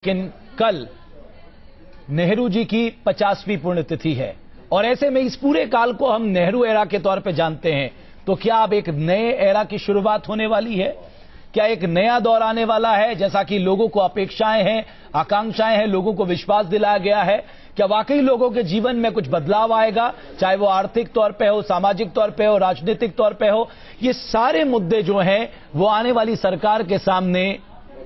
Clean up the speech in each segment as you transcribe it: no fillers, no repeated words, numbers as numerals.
लेकिन कल नेहरू जी की 50वीं पुण्यतिथि है और ऐसे में इस पूरे काल को हम नेहरू एरा के तौर पे जानते हैं। तो क्या अब एक नए एरा की शुरुआत होने वाली है? क्या एक नया दौर आने वाला है? जैसा कि लोगों को अपेक्षाएं हैं, आकांक्षाएं हैं, लोगों को विश्वास दिलाया गया है, क्या वाकई लोगों के जीवन में कुछ बदलाव आएगा? चाहे वो आर्थिक तौर पे हो, सामाजिक तौर पे हो, राजनीतिक तौर पे हो, ये सारे मुद्दे जो हैं वो आने वाली सरकार के सामने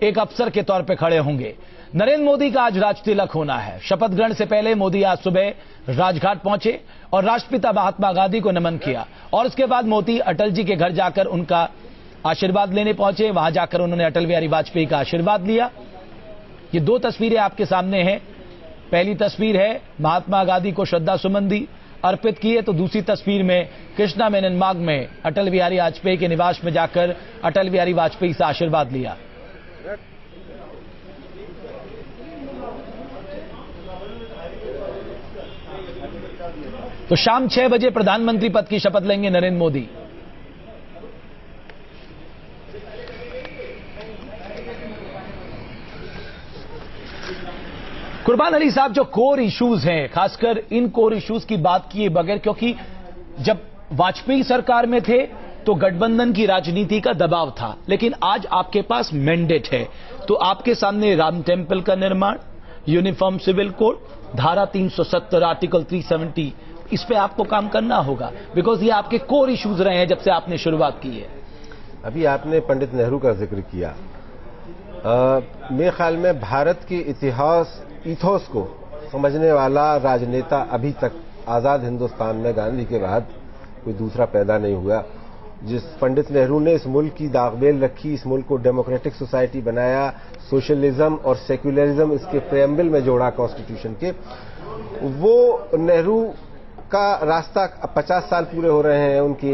एक अवसर के तौर पे खड़े होंगे। नरेंद्र मोदी का आज राजतिलक होना है। शपथ ग्रहण से पहले मोदी आज सुबह राजघाट पहुंचे और राष्ट्रपिता महात्मा गांधी को नमन किया और उसके बाद मोदी अटल जी के घर जाकर उनका आशीर्वाद लेने पहुंचे। वहां जाकर उन्होंने अटल बिहारी वाजपेयी का आशीर्वाद लिया। ये दो तस्वीरें आपके सामने हैं। पहली तस्वीर है महात्मा गांधी को श्रद्धा सुमन दी अर्पित किए, तो दूसरी तस्वीर में कृष्णा मेनन मार्ग में अटल बिहारी वाजपेयी के निवास में जाकर अटल बिहारी वाजपेयी से आशीर्वाद लिया। तो शाम 6 बजे प्रधानमंत्री पद की शपथ लेंगे नरेंद्र मोदी। कुर्बान अली साहब, जो कोर इश्यूज हैं, खासकर इन कोर इश्यूज की बात किए बगैर, क्योंकि जब वाजपेयी सरकार में थे तो गठबंधन की राजनीति का दबाव था, लेकिन आज आपके पास मैंडेट है। तो आपके सामने राम टेम्पल का निर्माण, यूनिफॉर्म सिविल कोड, धारा 370, आर्टिकल 370, इस पे आपको काम करना होगा, बिकॉज ये आपके कोर इश्यूज रहे हैं जब से आपने शुरुआत की है। अभी आपने पंडित नेहरू का जिक्र किया। मेरे ख्याल में भारत के इतिहास इथोस को समझने वाला राजनेता अभी तक आजाद हिंदुस्तान में गांधी के बाद कोई दूसरा पैदा नहीं हुआ। जिस पंडित नेहरू ने इस मुल्क की दागबेल रखी, इस मुल्क को डेमोक्रेटिक सोसाइटी बनाया, सोशलिज्म और सेक्युलरिज्म इसके प्रेम्बल में जोड़ा कॉन्स्टिट्यूशन के, वो नेहरू का रास्ता 50 साल पूरे हो रहे हैं उनकी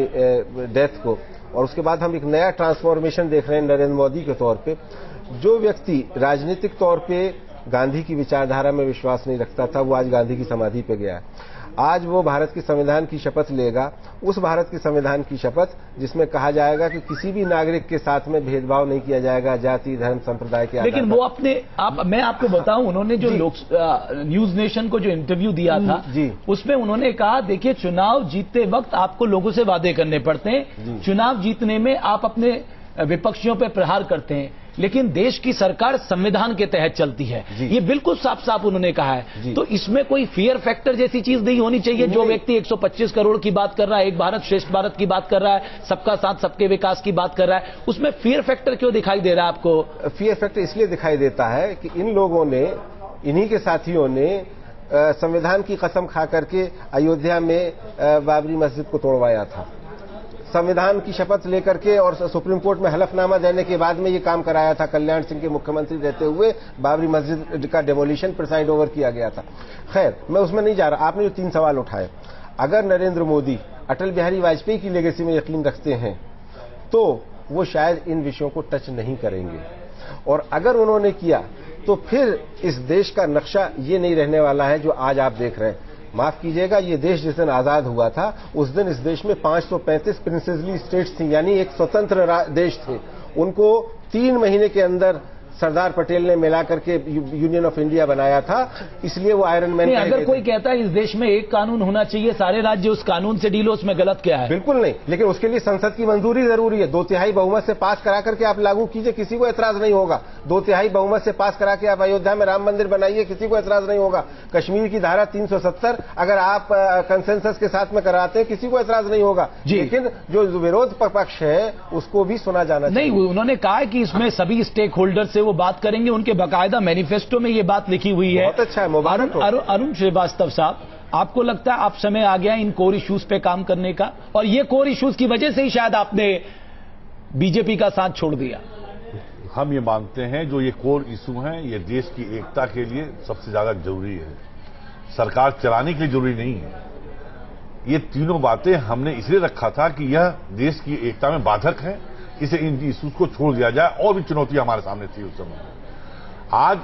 डेथ को, और उसके बाद हम एक नया ट्रांसफॉर्मेशन देख रहे हैं नरेंद्र मोदी के तौर पे। जो व्यक्ति राजनीतिक तौर पे गांधी की विचारधारा में विश्वास नहीं रखता था, वो आज गांधी की समाधि पे गया है। आज वो भारत के संविधान की शपथ लेगा, उस भारत के संविधान की शपथ जिसमें कहा जाएगा कि किसी भी नागरिक के साथ में भेदभाव नहीं किया जाएगा जाति, धर्म, संप्रदाय के आधार पर। लेकिन वो मैं आपको बताऊं, उन्होंने जो न्यूज नेशन को जो इंटरव्यू दिया था जी, उसमें उन्होंने कहा, देखिए चुनाव जीतते वक्त आपको लोगों से वादे करने पड़ते हैं, चुनाव जीतने में आप अपने विपक्षियों पर प्रहार करते हैं, लेकिन देश की सरकार संविधान के तहत चलती है। ये बिल्कुल साफ साफ उन्होंने कहा है। तो इसमें कोई फियर फैक्टर जैसी चीज नहीं होनी चाहिए। जो व्यक्ति 125 करोड़ की बात कर रहा है, एक भारत श्रेष्ठ भारत की बात कर रहा है, सबका साथ सबके विकास की बात कर रहा है, उसमें फियर फैक्टर क्यों दिखाई दे रहा है आपको? फियर फैक्टर इसलिए दिखाई देता है कि इन लोगों ने, इन्हीं के साथियों ने संविधान की कसम खा करके अयोध्या में बाबरी मस्जिद को तोड़वाया था। संविधान की शपथ लेकर के और सुप्रीम कोर्ट में हलफनामा देने के बाद में ये काम कराया था। कल्याण सिंह के मुख्यमंत्री रहते हुए बाबरी मस्जिद का डेमोलिशन प्रिसाइड ओवर किया गया था। खैर, मैं उसमें नहीं जा रहा। आपने जो 3 सवाल उठाए, अगर नरेंद्र मोदी अटल बिहारी वाजपेयी की लेगेसी में यकीन रखते हैं तो वो शायद इन विषयों को टच नहीं करेंगे, और अगर उन्होंने किया तो फिर इस देश का नक्शा ये नहीं रहने वाला है जो आज आप देख रहे हैं। माफ कीजिएगा, ये देश जिस दिन आजाद हुआ था उस दिन इस देश में 535 प्रिंसेसली स्टेट्स थी, यानी एक स्वतंत्र देश थे। उनको 3 महीने के अंदर सरदार पटेल ने मिला करके यूनियन ऑफ इंडिया बनाया था, इसलिए वो आयरन मैन। अगर कोई कहता है इस देश में एक कानून होना चाहिए, सारे राज्य उस कानून से डील हो, उसमें गलत क्या है? बिल्कुल नहीं, लेकिन उसके लिए संसद की मंजूरी जरूरी है। 2/3 बहुमत से पास करा करके आप लागू कीजिए, किसी को एतराज नहीं होगा। 2/3 बहुमत से पास करा के आप अयोध्या में राम मंदिर बनाइए, किसी को एतराज नहीं होगा। कश्मीर की धारा 370 अगर आप कंसेंसस के साथ में कराते हैं, किसी को एतराज नहीं होगा। लेकिन जो विरोध पक्ष है उसको भी सुना जाना चाहिए। नहीं, उन्होंने कहा कि इसमें सभी स्टेक होल्डर से वो बात करेंगे, उनके बाकायदा मैनिफेस्टो में ये बात लिखी हुई है। बहुत अच्छा है, मुबारक। अरुण श्रीवास्तव साहब, आपको लगता है आप समय आ गया इन कोर इश्यूज पे काम करने का, और ये कोर इश्यूज की वजह से ही शायद आपने बीजेपी का साथ छोड़ दिया? हम ये मानते हैं जो ये कोर इशू हैं, ये देश की एकता के लिए सबसे ज्यादा जरूरी है, सरकार चलाने के लिए जरूरी नहीं है। ये तीनों बातें हमने इसलिए रखा था कि यह देश की एकता में बाधक है, इसे इन इश्यूज को छोड़ दिया जाए। और भी चुनौतियां हमारे सामने थी उस समय। आज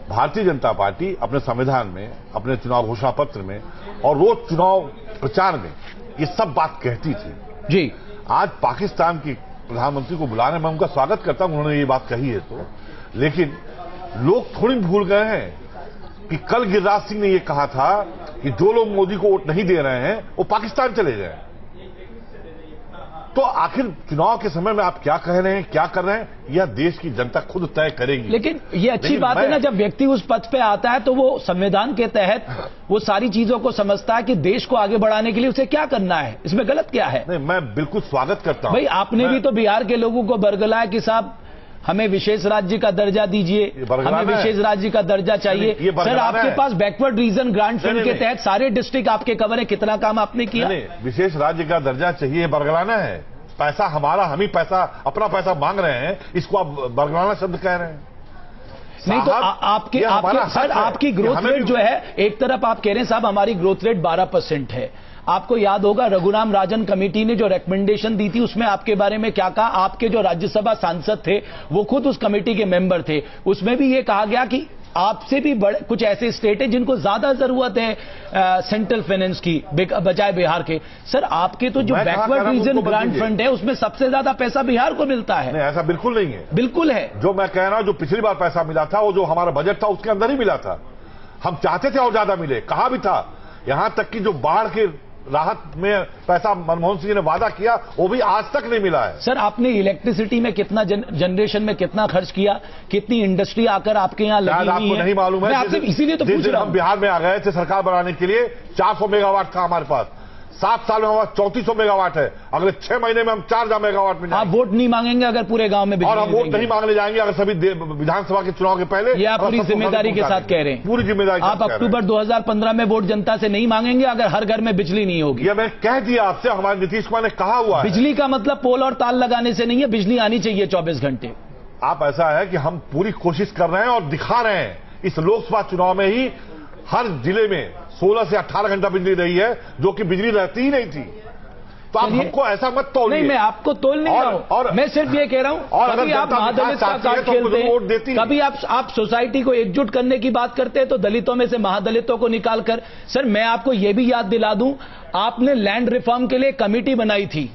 भारतीय जनता पार्टी अपने संविधान में, अपने चुनाव घोषणा पत्र में और रोज चुनाव प्रचार में ये सब बात कहती थी जी। आज पाकिस्तान के प्रधानमंत्री को बुलाने में उनका स्वागत करता हूं, उन्होंने ये बात कही है तो, लेकिन लोग थोड़ी भूल गए हैं कि कल गिरिराज सिंह ने यह कहा था कि जो लोग मोदी को वोट नहीं दे रहे हैं वो पाकिस्तान चले जाएं। तो आखिर चुनाव के समय में आप क्या कह रहे हैं, क्या कर रहे हैं, यह देश की जनता खुद तय करेगी। लेकिन ये अच्छी बात है ना, जब व्यक्ति उस पद पे आता है तो वो संविधान के तहत वो सारी चीजों को समझता है कि देश को आगे बढ़ाने के लिए उसे क्या करना है। इसमें गलत क्या है? नहीं, मैं बिल्कुल स्वागत करता हूं। भाई आपने भी तो बिहार के लोगों को बरगलाया कि साहब हमें विशेष राज्य का दर्जा दीजिए, हमें विशेष राज्य का दर्जा चाहिए। सर आपके पास बैकवर्ड रीजन ग्रांट फंड के तहत सारे डिस्ट्रिक्ट आपके कवर है, कितना काम आपने किया? विशेष राज्य का दर्जा चाहिए, बरगलाना है। पैसा हमारा, हम ही पैसा, अपना पैसा मांग रहे हैं, इसको आप बरगलाना शब्द कह रहे हैं। नहीं तो आपकी ग्रोथ रेट जो है, एक तरफ आप कह रहे हैं साहब हमारी ग्रोथ रेट 12% है। आपको याद होगा रघुराम राजन कमेटी ने जो रिकमेंडेशन दी थी उसमें आपके बारे में क्या कहा? आपके जो राज्यसभा सांसद थे वो खुद उस कमेटी के मेंबर थे, उसमें भी ये कहा गया कि आपसे भी बड़े कुछ ऐसे स्टेट है जिनको ज्यादा जरूरत है सेंट्रल फाइनेंस की बजाय बिहार के। सर आपके तो जो बैकवर्ड रीजन ग्रांट फंड है उसमें सबसे ज्यादा पैसा बिहार को मिलता है। नहीं, ऐसा बिल्कुल नहीं है। बिल्कुल है। जो मैं कह रहा हूं, जो पिछली बार पैसा मिला था वो जो हमारा बजट था उसके अंदर ही मिला था। हम चाहते थे और ज्यादा मिले, कहा भी था। यहां तक कि जो बाढ़ के राहत में पैसा मनमोहन सिंह ने वादा किया वो भी आज तक नहीं मिला है। सर आपने इलेक्ट्रिसिटी में कितना जनरेशन में कितना खर्च किया, कितनी इंडस्ट्री आकर आपके यहाँ लगी हुई है? आपको नहीं मालूम है? इसीलिए तो पूछ रहा हूं। हम बिहार में आ गए थे सरकार बनाने के लिए, 400 मेगावाट था हमारे पास। 7 साल में हमारा 3400 मेगावाट है। अगले 6 महीने में हम 4000 मेगावाट में। आप वोट नहीं मांगेंगे अगर पूरे गांव में? और हम वोट नहीं मांगने जाएंगे अगर सभी विधानसभा के चुनाव के पहले। ये आप पूरी जिम्मेदारी के साथ कह रहे हैं? पूरी जिम्मेदारी। आप अक्टूबर 2015 में वोट जनता से नहीं मांगेंगे अगर हर घर में बिजली नहीं होगी? ये मैं कह दिया आपसे, हमारे नीतीश कुमार ने कहा हुआ है। बिजली का मतलब पोल और ताल लगाने से नहीं है, बिजली आनी चाहिए 24 घंटे। आप ऐसा है कि हम पूरी कोशिश कर रहे हैं और दिखा रहे हैं। इस लोकसभा चुनाव में ही हर जिले में 16 से 18 घंटा बिजली रही है, जो कि बिजली रहती ही नहीं थी। तो आप हमको ऐसा मत तोलिए। नहीं, मैं आपको तोल नहीं रहा हूं, मैं सिर्फ ये कह रहा हूं कभी आप महादलित का कार्ड खेलते हैं, कभी आप सोसाइटी को एकजुट करने की बात करते हैं तो दलितों में से महादलितों को निकालकर। सर मैं आपको यह भी याद दिला दूं, आपने लैंड रिफॉर्म के लिए कमेटी बनाई थी।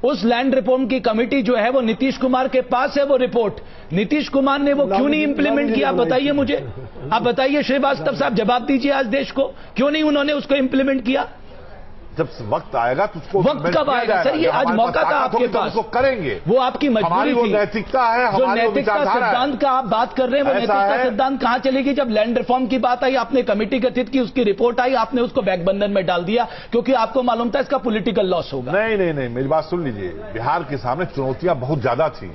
उस लैंड रिफॉर्म की कमेटी जो है वो नीतीश कुमार के पास है, वो रिपोर्ट नीतीश कुमार ने वो क्यों नहीं इंप्लीमेंट किया? बताइए मुझे, आप बताइए श्रीवास्तव साहब, जवाब दीजिए आज देश को, क्यों नहीं उन्होंने उसको इंप्लीमेंट किया? जब वक्त आएगा तो उसको वक्त कब आएगा? सर ये आज मौका था आपके पास, उसको करेंगे। वो आपकी मजबूरी थी। नैतिकता है, जो नैतिकता सिद्धांत का आप बात कर रहे हैं, वो नैतिकता सिद्धांत कहां चलेगी? जब लैंड रिफॉर्म की बात आई, आपने कमेटी गठित की, उसकी रिपोर्ट आई, आपने उसको बैकबर्नर में डाल दिया क्योंकि आपको मालूम था इसका पॉलिटिकल लॉस होगा। नहीं, मेरी बात सुन लीजिए। बिहार के सामने चुनौतियां बहुत ज्यादा थी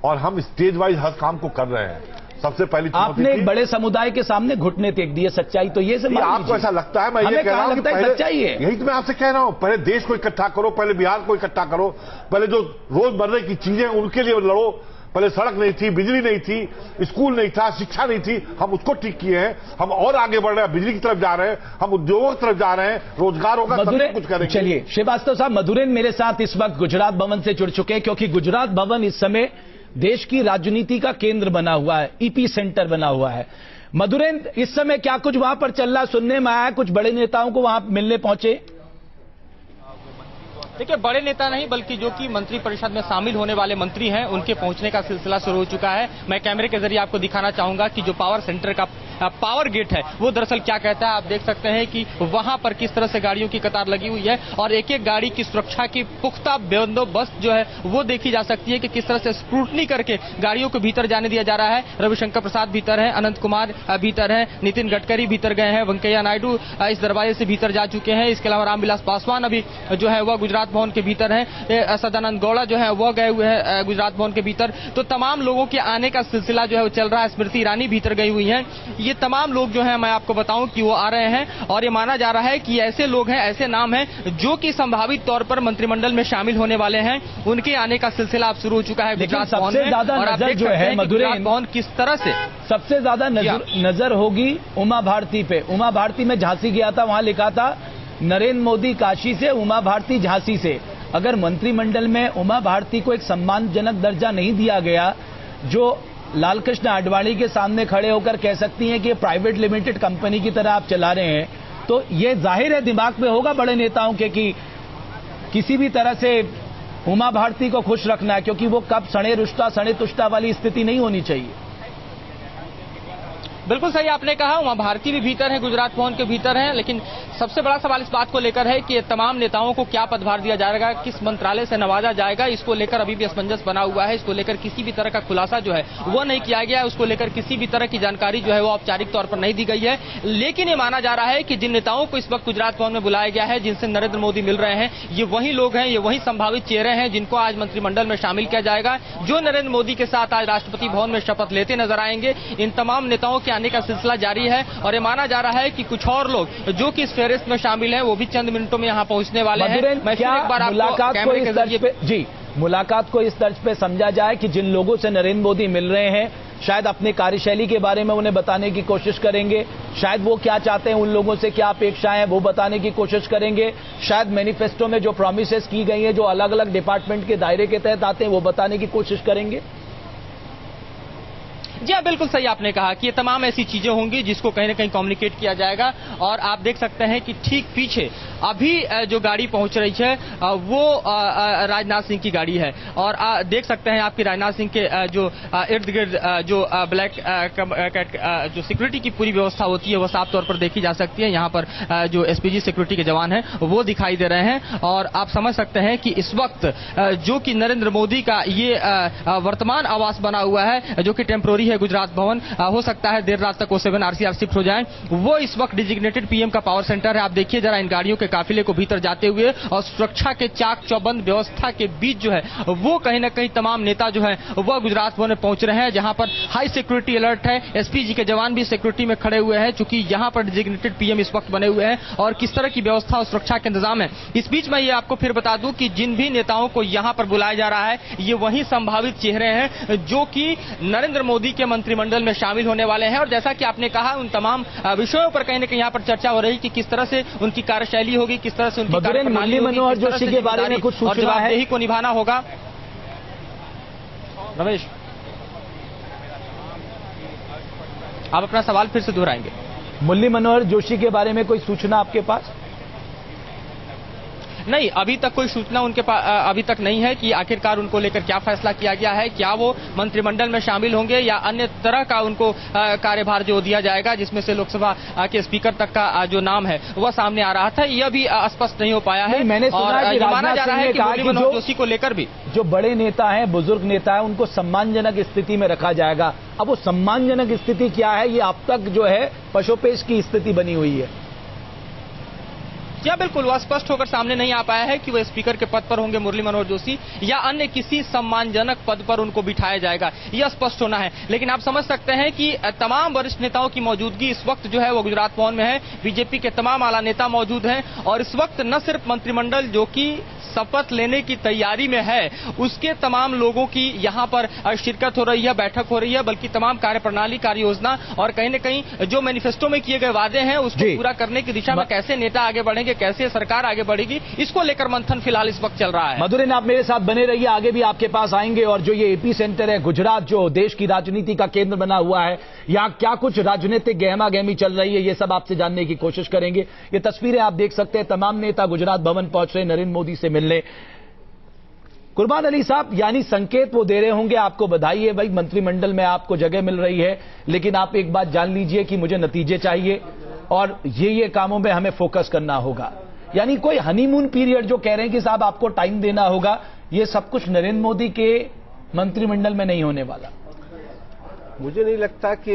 और हम स्टेज वाइज हर काम को कर रहे हैं। सबसे पहली आपने एक बड़े समुदाय के सामने घुटने टेक दिए, सच्चाई तो ये सब आपको ऐसा लगता है? मैं ये कह रहा हूं कि सच्चाई है। यही तो मैं आपसे कह रहा हूं, पहले देश को इकट्ठा करो, पहले बिहार को इकट्ठा करो, पहले जो रोजमर्रा की चीजें उनके लिए लड़ो। पहले सड़क नहीं थी, बिजली नहीं थी, स्कूल नहीं था, शिक्षा नहीं थी, हम उसको ठीक किए हैं। हम और आगे बढ़ रहे हैं, बिजली की तरफ जा रहे हैं, हम उद्योगों की तरफ जा रहे हैं, रोजगार होगा, सब कुछ करेंगे। चलिए श्रीवास्तव साहब, मधुरेन मेरे साथ इस वक्त गुजरात भवन से जुड़ चुके हैं क्योंकि गुजरात भवन इस समय देश की राजनीति का केंद्र बना हुआ है, ईपी सेंटर बना हुआ है। मधुरेन, इस समय क्या कुछ वहां पर चल रहा? सुनने में आया कुछ बड़े नेताओं को वहां मिलने पहुंचे। देखिए, बड़े नेता नहीं बल्कि जो कि मंत्री परिषद में शामिल होने वाले मंत्री हैं उनके पहुंचने का सिलसिला शुरू हो चुका है। मैं कैमरे के जरिए आपको दिखाना चाहूंगा कि जो पावर सेंटर का पावर गेट है वो दरअसल क्या कहता है। आप देख सकते हैं कि वहां पर किस तरह से गाड़ियों की कतार लगी हुई है और एक एक गाड़ी की सुरक्षा की पुख्ता बंदोबस्त जो है वो देखी जा सकती है कि किस तरह से स्क्रूटनी करके गाड़ियों को भीतर जाने दिया जा रहा है। रविशंकर प्रसाद भीतर है, अनंत कुमार भीतर है, नितिन गडकरी भीतर गए हैं, वेंकैया नायडू इस दरवाजे से भीतर जा चुके हैं। इसके अलावा रामविलास पासवान अभी जो है वह गुजरात भवन के भीतर है, सदानंद गौड़ा जो है वह गए हुए हैं गुजरात भवन के भीतर। तो तमाम लोगों के आने का सिलसिला जो है वो चल रहा है। स्मृति ईरानी भीतर गई हुई हैं। ये तमाम लोग जो हैं मैं आपको बताऊं कि वो आ रहे हैं और ये माना जा रहा है कि ऐसे लोग हैं, ऐसे नाम हैं जो कि संभावित तौर पर मंत्रिमंडल में शामिल होने वाले हैं। उनके आने का सिलसिला अब शुरू हो चुका है गुजरात भवन में। और आप देख सकते हैं कि गुजरात भवन किस तरह से सबसे ज्यादा नजर होगी उमा भारती पे। उमा भारती में झांसी गया था, वहां लिखा था नरेंद्र मोदी काशी से, उमा भारती झांसी से। अगर मंत्रिमंडल में उमा भारती को एक सम्मानजनक दर्जा नहीं दिया गया, जो लालकृष्ण आडवाणी के सामने खड़े होकर कह सकती हैं कि प्राइवेट लिमिटेड कंपनी की तरह आप चला रहे हैं, तो ये जाहिर है दिमाग में होगा बड़े नेताओं के कि किसी भी तरह से उमा भारती को खुश रखना है, क्योंकि वो कब सड़े रुष्टा सड़े तुष्टा वाली स्थिति नहीं होनी चाहिए। बिल्कुल सही आपने कहा, उमा भारती भी भीतर है, गुजरात भवन के भीतर है, लेकिन सबसे बड़ा सवाल इस बात को लेकर है कि तमाम नेताओं को क्या पदभार दिया जाएगा, किस मंत्रालय से नवाजा जाएगा, इसको लेकर अभी भी असमंजस बना हुआ है। इसको लेकर किसी भी तरह का खुलासा जो है वो नहीं किया गया है, उसको लेकर किसी भी तरह की जानकारी जो है वो औपचारिक तौर पर नहीं दी गई है। लेकिन ये माना जा रहा है कि जिन नेताओं को इस वक्त गुजरात भवन में बुलाया गया है, जिनसे नरेंद्र मोदी मिल रहे हैं, ये वही लोग हैं, ये वही संभावित चेहरे हैं जिनको आज मंत्रिमंडल में शामिल किया जाएगा, जो नरेंद्र मोदी के साथ आज राष्ट्रपति भवन में शपथ लेते नजर आएंगे। इन तमाम नेताओं के आने का सिलसिला जारी है और ये माना जा रहा है कि कुछ और लोग जो कि इस फेहरिस्त में शामिल हैं वो भी चंद मिनटों में यहाँ पहुंचने वाले हैं। मैं फिर एक बार आपको कैमरे के जरिए मुलाकात को इस तर्ज पे समझा जाए कि जिन लोगों से नरेंद्र मोदी मिल रहे हैं शायद अपनी कार्यशैली के बारे में उन्हें बताने की कोशिश करेंगे, शायद वो क्या चाहते हैं, उन लोगों से क्या अपेक्षाएं हैं वो बताने की कोशिश करेंगे, शायद मैनिफेस्टो में जो प्रॉमिसेस की गई हैं जो अलग अलग डिपार्टमेंट के दायरे के तहत आते हैं वो बताने की कोशिश करेंगे। जी हाँ, बिल्कुल सही आपने कहा कि ये तमाम ऐसी चीजें होंगी जिसको कहीं ना कहीं कम्युनिकेट किया जाएगा। और आप देख सकते हैं कि ठीक पीछे अभी जो गाड़ी पहुंच रही है वो राजनाथ सिंह की गाड़ी है और देख सकते हैं आपकी राजनाथ सिंह के जो इर्द गिर्द जो ब्लैक जो सिक्योरिटी की पूरी व्यवस्था होती है वो साफ तौर पर देखी जा सकती है। यहाँ पर जो एसपीजी सिक्योरिटी के जवान हैं वो दिखाई दे रहे हैं और आप समझ सकते हैं कि इस वक्त जो कि नरेंद्र मोदी का ये वर्तमान आवास बना हुआ है जो कि टेम्पोररी है गुजरात भवन, हो सकता है देर रात तक वो 7 RCR शिफ्ट हो जाएं, वो इस वक्त डिजिग्नेटेड पीएम का पावर सेंटर है। आप देखिए जरा इन गाड़ियों के काफिले को भीतर जाते हुए और सुरक्षा के चाक चौबंद व्यवस्था के बीच जो है वो कहीं ना कहीं तमाम नेता जो है वह गुजरात भवन में पहुंच रहे हैं, जहां पर हाई सिक्योरिटी अलर्ट है। एसपीजी के जवान भी सिक्योरिटी में खड़े हुए हैं चूंकि यहां पर डिजिग्नेटेड पीएम इस वक्त बने हुए हैं और किस तरह की व्यवस्था और सुरक्षा के इंतजाम है। इस बीच मैं ये आपको फिर बता दूं कि जिन भी नेताओं को यहां पर बुलाया जा रहा है ये वही संभावित चेहरे हैं जो कि नरेंद्र मोदी के मंत्रिमंडल में शामिल होने वाले हैं। और जैसा कि आपने कहा उन तमाम विषयों पर कहीं ना कहीं यहाँ पर चर्चा हो रही कि किस तरह से उनकी कार्यशैली होगी, किस तरह से उनकी कार्यप्रणाली होगी, मनोहर जोशी के बारे में कुछ और जवाबदेही को निभाना होगा। रमेश, आप अपना सवाल फिर से दोहराएंगे। मुरली मनोहर जोशी के बारे में कोई सूचना आपके पास? नहीं, अभी तक कोई सूचना उनके पास अभी तक नहीं है कि आखिरकार उनको लेकर क्या फैसला किया गया है, क्या वो मंत्रिमंडल में शामिल होंगे या अन्य तरह का उनको कार्यभार जो दिया जाएगा जिसमें से लोकसभा के स्पीकर तक का जो नाम है वह सामने आ रहा था, यह भी स्पष्ट नहीं हो पाया है। मैंने सुना और ये माना जा रहा है कि मुरली मनोहर जोशी को लेकर भी जो बड़े नेता हैं, बुजुर्ग नेता है, उनको सम्मानजनक स्थिति में रखा जाएगा। अब वो सम्मानजनक स्थिति क्या है, ये अब तक जो है पशोपेश की स्थिति बनी हुई है। क्या बिल्कुल वह स्पष्ट होकर सामने नहीं आ पाया है कि वह स्पीकर के पद पर होंगे मुरली मनोहर जोशी या अन्य किसी सम्मानजनक पद पर उनको बिठाया जाएगा, यह स्पष्ट होना है। लेकिन आप समझ सकते हैं कि तमाम वरिष्ठ नेताओं की मौजूदगी इस वक्त जो है वो गुजरात भवन में है। बीजेपी के तमाम आला नेता मौजूद हैं और इस वक्त न सिर्फ मंत्रिमंडल जो कि शपथ लेने की तैयारी में है उसके तमाम लोगों की यहाँ पर शिरकत हो रही है, बैठक हो रही है, बल्कि तमाम कार्यप्रणाली, कार्य योजना और कहीं न कहीं जो मैनिफेस्टो में किए गए वादे हैं उसको पूरा करने की दिशा में कैसे नेता आगे बढ़ेंगे, कैसे सरकार आगे बढ़ेगी, इसको लेकर मंथन फिलहाल इस वक्त चल रहा है। मधुरेन, आप मेरे साथ बने रहिए, आगे भी आपके पास आएंगे। और जो ये एपी सेंटर है गुजरात, जो देश की राजनीति का केंद्र बना हुआ है, यहाँ क्या कुछ राजनीतिक गहमा गहमी चल रही है, ये सब आपसे जानने की कोशिश करेंगे। ये तस्वीरें आप देख सकते हैं, तमाम नेता गुजरात भवन पहुंच रहे नरेंद्र मोदी से मिलने। कुर्बान अली साहब, यानी संकेत वो दे रहे होंगे आपको बधाई है भाई, मंत्रिमंडल में आपको जगह मिल रही है, लेकिन आप एक बात जान लीजिए कि मुझे नतीजे चाहिए और ये कामों में हमें फोकस करना होगा। यानी कोई हनीमून पीरियड जो कह रहे हैं कि साहब आपको टाइम देना होगा, ये सब कुछ नरेंद्र मोदी के मंत्रिमंडल में नहीं होने वाला। मुझे नहीं लगता कि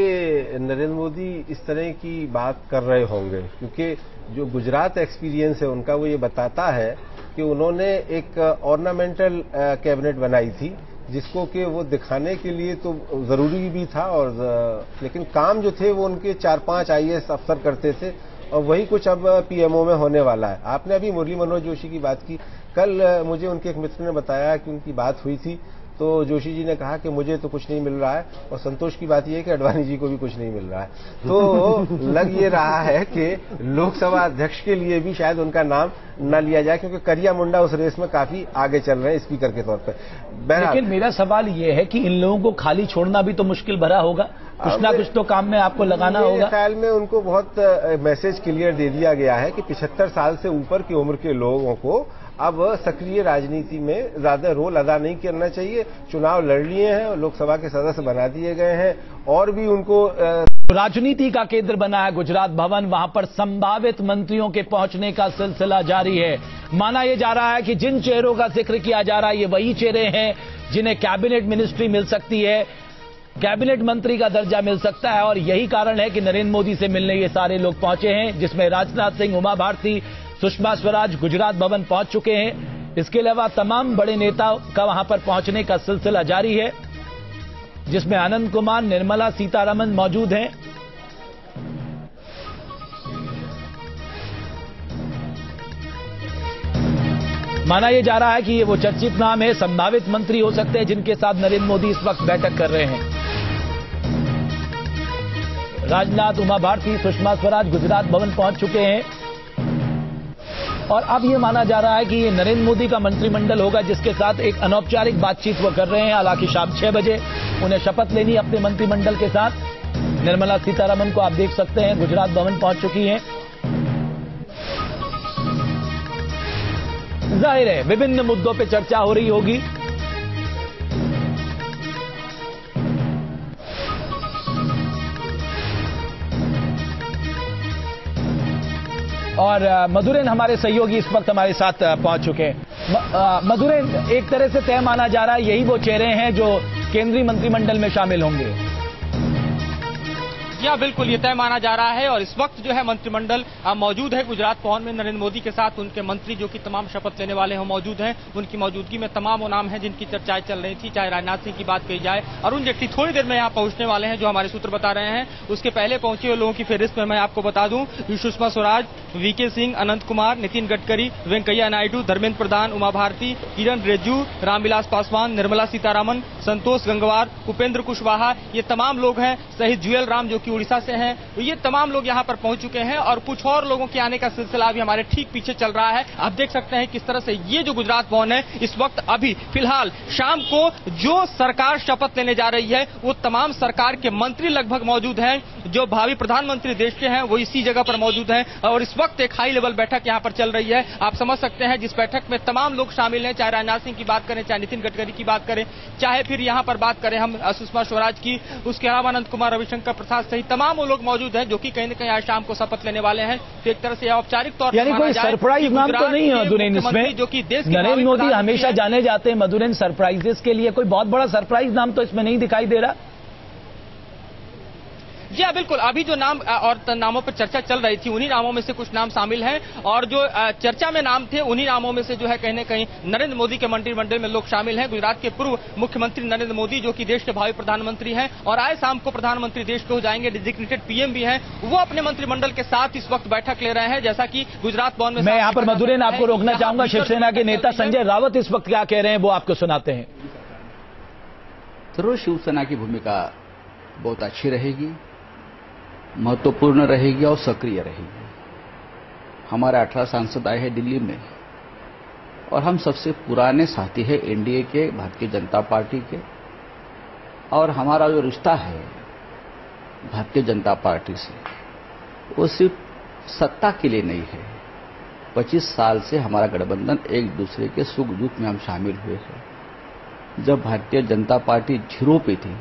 नरेंद्र मोदी इस तरह की बात कर रहे होंगे, क्योंकि जो गुजरात एक्सपीरियंस है उनका वो ये बताता है कि उन्होंने एक ऑर्नामेंटल कैबिनेट बनाई थी जिसको कि वो दिखाने के लिए तो जरूरी भी था और लेकिन काम जो थे वो उनके 4-5 IAS अफसर करते थे और वही कुछ अब PMO में होने वाला है। आपने अभी मुरली मनोहर जोशी की बात की, कल मुझे उनके एक मित्र ने बताया कि उनकी बात हुई थी तो जोशी जी ने कहा कि मुझे तो कुछ नहीं मिल रहा है और संतोष की बात यह है कि अडवाणी जी को भी कुछ नहीं मिल रहा है। तो लग ये रहा है कि लोकसभा अध्यक्ष के लिए भी शायद उनका नाम न लिया जाए, क्योंकि करिया मुंडा उस रेस में काफी आगे चल रहे हैं स्पीकर के तौर पर। लेकिन मेरा सवाल यह है कि इन लोगों को खाली छोड़ना भी तो मुश्किल भरा होगा, कुछ ना कुछ तो काम में आपको लगाना होगा। मेरे ख्याल में उनको बहुत मैसेज क्लियर दे दिया गया है कि 75 साल से ऊपर की उम्र के लोगों को अब सक्रिय राजनीति में ज्यादा रोल अदा नहीं करना चाहिए। चुनाव लड़ लिए हैं और लोकसभा के सदस्य बना दिए गए हैं और भी उनको राजनीति का केंद्र बना है गुजरात भवन। वहां पर संभावित मंत्रियों के पहुंचने का सिलसिला जारी है। माना यह जा रहा है कि जिन चेहरों का जिक्र किया जा रहा है ये वही चेहरे हैं जिन्हें कैबिनेट मिनिस्ट्री मिल सकती है, कैबिनेट मंत्री का दर्जा मिल सकता है। और यही कारण है कि नरेंद्र मोदी से मिलने ये सारे लोग पहुंचे हैं, जिसमें राजनाथ सिंह, उमा भारती, सुषमा स्वराज गुजरात भवन पहुंच चुके हैं। इसके अलावा तमाम बड़े नेताओं का वहां पर पहुंचने का सिलसिला जारी है, जिसमें अनंत कुमार, निर्मला सीतारमण मौजूद हैं। माना यह जा रहा है कि ये वो चर्चित नाम है, संभावित मंत्री हो सकते हैं जिनके साथ नरेंद्र मोदी इस वक्त बैठक कर रहे हैं। राजनाथ, उमा भारती, सुषमा स्वराज गुजरात भवन पहुंच चुके हैं और अब यह माना जा रहा है कि ये नरेंद्र मोदी का मंत्रिमंडल होगा जिसके साथ एक अनौपचारिक बातचीत वो कर रहे हैं। हालांकि शाम 6 बजे उन्हें शपथ लेनी अपने मंत्रिमंडल के साथ। निर्मला सीतारमण को आप देख सकते हैं गुजरात भवन पहुंच चुकी हैं। जाहिर है विभिन्न मुद्दों पर चर्चा हो रही होगी। और मधुरेन हमारे सहयोगी इस वक्त हमारे साथ पहुंच चुके हैं। मधुरेन, एक तरह से तय माना जा रहा है यही वो चेहरे हैं जो केंद्रीय मंत्रिमंडल में शामिल होंगे। जी हाँ, बिल्कुल ये तय माना जा रहा है और इस वक्त जो है मंत्रिमंडल मौजूद है गुजरात भवन में। नरेंद्र मोदी के साथ उनके मंत्री जो कि तमाम शपथ लेने वाले हैं मौजूद हैं। उनकी मौजूदगी में तमाम वो नाम हैं जिनकी चर्चाएं चल रही थी, चाहे राजनाथ सिंह की बात कही जाए। अरुण जेटली थोड़ी देर में यहाँ पहुंचने वाले हैं, जो हमारे सूत्र बता रहे हैं। उसके पहले पहुंचे हुए लोगों की फहरिस्त में मैं आपको बता दूं, सुषमा स्वराज, वीके सिंह, अनंत कुमार, नितिन गडकरी, वेंकैया नायडू, धर्मेंद्र प्रधान, उमा भारती, किरण रिजिजू, रामविलास पासवान, निर्मला सीतारमण, संतोष गंगवार, उपेंद्र कुशवाहा, ये तमाम लोग हैं। शहीद जुएल राम जो कि उड़ीसा से हैं, ये तमाम लोग यहां पर पहुंच चुके हैं और कुछ और लोगों के आने का सिलसिला भी हमारे ठीक पीछे चल रहा है। आप देख सकते हैं किस तरह से ये जो गुजरात भवन है इस वक्त अभी फिलहाल शाम को जो सरकार शपथ लेने जा रही है वो तमाम सरकार के मंत्री लगभग मौजूद हैं। जो भावी प्रधानमंत्री देश के हैं वो इसी जगह पर मौजूद हैं और इस वक्त एक हाई लेवल बैठक यहां पर चल रही है। आप समझ सकते हैं जिस बैठक में तमाम लोग शामिल हैं, चाहे राजनाथ सिंह की बात करें, चाहे नितिन गडकरी की बात करें, चाहे फिर यहां पर बात करें हम सुषमा स्वराज की, उसके अलावा अनंत कुमार, रविशंकर प्रसाद सहित तमाम वो लोग मौजूद हैं जो कि कहीं न कहीं आज शाम को शपथ लेने वाले हैं। तो एक तरह से औपचारिक तौर पर यानी कोई सरप्राइज नाम तो नहीं है मधुरेन इसमें, जो कि देश नरेंद्र मोदी हमेशा जाने जाते हैं मधुरेन सरप्राइजेस के लिए। कोई बहुत बड़ा सरप्राइज नाम तो इसमें नहीं दिखाई दे रहा। जी हाँ, बिल्कुल अभी जो नाम और नामों पर चर्चा चल रही थी उन्हीं नामों में से कुछ नाम शामिल हैं और जो चर्चा में नाम थे उन्हीं नामों में से जो है कहीं न कहीं नरेंद्र मोदी के मंत्रिमंडल में लोग शामिल हैं। गुजरात के पूर्व मुख्यमंत्री नरेंद्र मोदी जो कि देश के भावी प्रधानमंत्री हैं और आए शाम को प्रधानमंत्री देश के हो जाएंगे, डेजिग्नेटेड पीएम भी हैं, वो अपने मंत्रिमंडल के साथ इस वक्त बैठक ले रहे हैं। जैसा कि गुजरात भवन में मैं यहाँ पर मधुरेन आपको रोकना चाहूंगा। शिवसेना के नेता संजय रावत इस वक्त क्या कह रहे हैं वो आपको सुनाते हैं। जरूर शिवसेना की भूमिका बहुत अच्छी रहेगी, महत्वपूर्ण रहेगी और सक्रिय रहेगी। हमारे 18 सांसद आए हैं दिल्ली में और हम सबसे पुराने साथी हैं एनडीए के, भारतीय जनता पार्टी के। और हमारा जो रिश्ता है भारतीय जनता पार्टी से वो सिर्फ सत्ता के लिए नहीं है। 25 साल से हमारा गठबंधन एक दूसरे के सुख दुख में हम शामिल हुए हैं। जब भारतीय जनता पार्टी 0 पे थी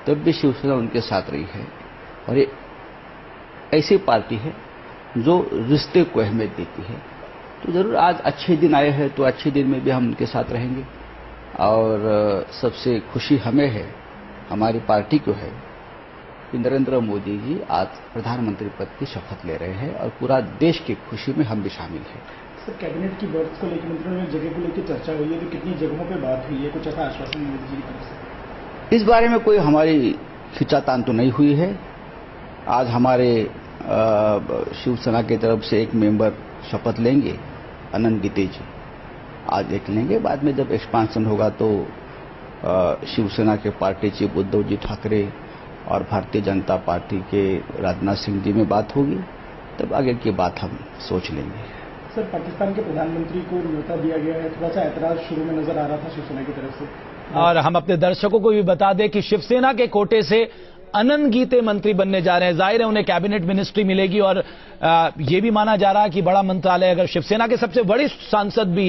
तब भी शिवसेना उनके साथ रही है और ये ऐसी पार्टी है जो रिश्ते को अहमियत देती है। तो जरूर आज अच्छे दिन आए हैं तो अच्छे दिन में भी हम उनके साथ रहेंगे। और सबसे खुशी हमें है, हमारी पार्टी को है कि नरेंद्र मोदी जी आज प्रधानमंत्री पद की शपथ ले रहे हैं और पूरा देश की खुशी में हम भी शामिल हैं। सर, कैबिनेट की बर्थ को लेकर मंत्रियों में जगह को लेकर चर्चा हुई है, तो कितनी जगहों पे बात हुई है, कुछ ऐसा आश्वासन मोदी जी की तरफ से? इस बारे में कोई हमारी खिंचातान तो नहीं हुई है। आज हमारे शिवसेना की तरफ से एक मेंबर शपथ लेंगे, अनंत गीते जी आज एक लेंगे। बाद में जब एक्सपांशन होगा तो शिवसेना के पार्टी चीफ उद्धव जी ठाकरे और भारतीय जनता पार्टी के राजनाथ सिंह जी में बात होगी, तब आगे की बात हम सोच लेंगे। सर, पाकिस्तान के प्रधानमंत्री को न्योता दिया गया है, थोड़ा सा ऐतराज शुरू में नजर आ रहा था शिवसेना की तरफ से। और हम अपने दर्शकों को भी बता दें कि शिवसेना के कोटे से अनंत गीते मंत्री बनने जा रहे हैं। जाहिर है उन्हें कैबिनेट मिनिस्ट्री मिलेगी और यह भी माना जा रहा है कि बड़ा मंत्रालय, अगर शिवसेना के सबसे बड़े सांसद भी